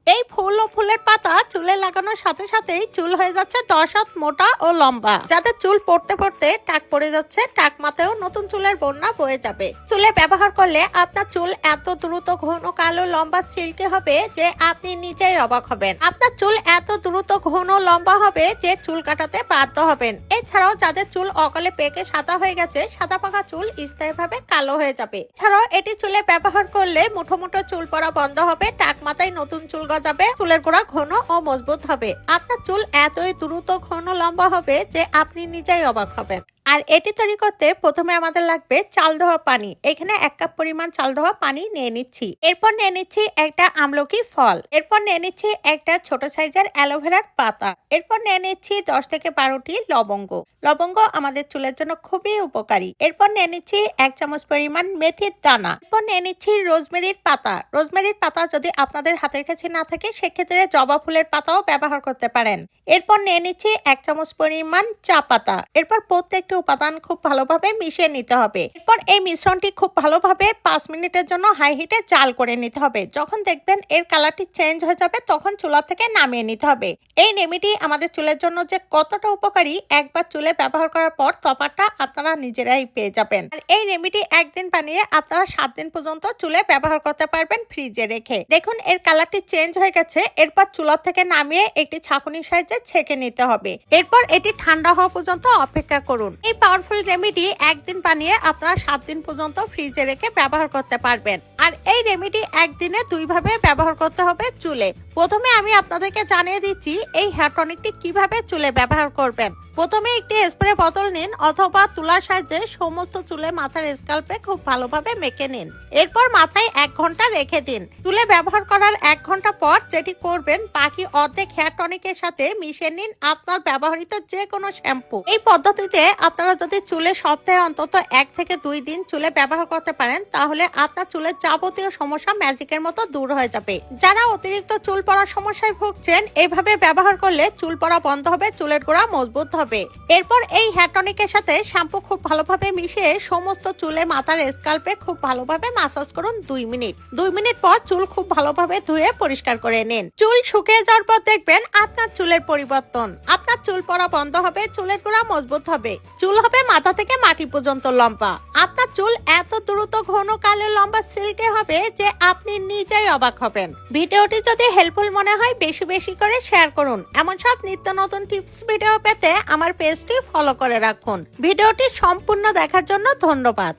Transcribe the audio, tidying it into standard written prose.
এই ফুল ও ফুলের পাতা চুলে লাগানোর সাথে সাথেই চুল হয়ে যাচ্ছে 10 হাত মোটা ও লম্বা। যাদের চুল পড়তে পড়তে টাক পড়ে যাচ্ছে, টাক মাথায়ও নতুন চুলের বন্যা বয়ে যাবে। চুলে ব্যবহার করলে আপনার চুল এত দ্রুত ঘন কালো লম্বা সিল্কি হবে যে আপনি নিজেই অবাক হবেন। আপনার চুল এত দ্রুত ঘন লম্বা হবে যে চুল কাটাতে বাধ্য হবেন। এছাড়াও যাদের চুল অকালে পেকে সাদা হয়ে গেছে, সাদা পাকা চুল স্থায়ীভাবে কালো হয়ে যাবে। এছাড়াও এটি চুলে ব্যবহার করলে মুঠো মুঠো চুল পড়া বন্ধ হবে, টাক মাথায় নতুন চুল গজাবে, চুলের গোড়া ঘন ও মজবুত হবে। আপনার চুল এতই দ্রুত ঘন লম্বা হবে যে আপনি নিজেই অবাক হবেন। আর এটি তৈরি করতে প্রথমে আমাদের লাগবে চাল ধোয়া পানি। এখানে 1 কাপ পরিমাণ চাল ধোয়া পানি নিয়ে নিচ্ছি। এরপর নিয়ে নিচ্ছি একটা আমলকি ফল। এরপর নিয়ে নিচ্ছি একটা ছোট সাইজের অ্যালোভেরার পাতা। এরপর নিয়ে নিচ্ছি 10 থেকে 12টি লবঙ্গ। লবঙ্গ আমাদের চুলের জন্য খুবই উপকারী। এরপর নিয়ে নিচ্ছি 1 চামচ পরিমাণ মেথির দানা। এরপর নিয়ে নিচ্ছি রোজমেরির পাতা। রোজমেরির পাতা যদি আপনাদের হাতের কাছে না থাকে সেক্ষেত্রে জবা ফুলের পাতাও ব্যবহার করতে পারেন। এরপর নিয়ে নিচ্ছি 1 চামচ পরিমাণ চা পাতা। এরপর প্রত্যেকটি উপাদান খুব ভালোভাবে মিশিয়ে নিতে হবে। এরপর এই মিশ্রণটি খুব ভালোভাবে 5 মিনিটের জন্য হাই হিটে জাল করে নিতে হবে। যখন দেখবেন এর কালারটি চেঞ্জ হয়ে যাবে তখন চুলা থেকে নামিয়ে নিতে হবে। এই রেমেডি আমাদের চুলের জন্য যে কতটা উপকারী, একবার চুলে ব্যবহার করার পর তফাৎটা আপনারা নিজেরাই পেয়ে যাবেন। আর এই রেমেডি একদিন বানিয়ে আপনারা 7 দিন পর্যন্ত চুলে ব্যবহার করতে পারবেন ফ্রিজে রেখে। দেখুন এর কালারটি চেঞ্জ হয়ে গেছে। এরপর চুলা থেকে নামিয়ে একটি ছাঁকুনির সাহায্যে ছেঁকে নিতে হবে। এরপর এটি ঠান্ডা হওয়া পর্যন্ত অপেক্ষা করুন। এই পাওয়ারফুল রেমেডি একদিন বানিয়ে আপনারা 7 দিন পর্যন্ত ফ্রিজে রেখে ব্যবহার করতে পারবেন। আর এই রেমেডি একদিনে 2 ভাবে ব্যবহার করতে হবে চুলে। প্রথমে আমি আপনাদেরকে জানিয়ে দিচ্ছি এই হেয়ার টনিকটি কিভাবে চুলে ব্যবহার করবেন। প্রথমে একটি স্প্রে বোতল নিন অথবা তুলার সাহায্যে সমস্ত চুলে মাথার স্ক্যাল্পে খুব ভালোভাবে মেখে নিন। এরপর মাথায় 1 ঘন্টা রেখে দিন। চুলে ব্যবহার করার 1 ঘন্টা পর যেটি করবেন, বাকি অর্ধেক হেয়ার টনিকের সাথে মিশিয়ে নিন আপনার ব্যবহৃত যে কোনো শ্যাম্পু। এই পদ্ধতিতে আপনারা যদি চুলে সপ্তাহে অন্তত 1 থেকে 2 দিন চুলে ব্যবহার করতে পারেন তাহলে আপনার চুলের যাবতীয় সমস্যা ম্যাজিকের মতো দূর হয়ে যাবে। যারা অতিরিক্ত চুল পড়ার সমস্যায় ভুগছেন, এইভাবে ব্যবহার করলে চুল পড়া বন্ধ হবে, চুলের গোড়া মজবুত হবে। এরপর এই হেয়ার টনিকের সাথে শ্যাম্পু খুব ভালোভাবে মিশিয়ে সমস্ত চুলে মাথার স্ক্যাল্পে খুব ভালোভাবে ম্যাসাজ করুন 2 মিনিট। 2 মিনিট পর চুল খুব ভালোভাবে ধুয়ে পরিষ্কার করে নিন। চুল শুকিয়ে যাওয়ার পর দেখবেন আপনার চুলের পরিবর্তন। আপনার চুল পড়া বন্ধ হবে, চুলের গোড়া মজবুত হবে, চুল হবে মাথা থেকে মাটি পর্যন্ত লম্বা। আপনার চুল এত দ্রুত ঘন কালো লম্বা সিল্কে হবে যে আপনি নিজেই অবাক হবেন। ভিডিওটি যদি হেল্পফুল মনে হয় বেশি বেশি করে শেয়ার করুন। এমন সব নিত্য নতুন টিপস ভিডিও পেতে আমার পেজটি ফলো করে রাখুন। ভিডিওটি সম্পূর্ণ দেখার জন্য ধন্যবাদ।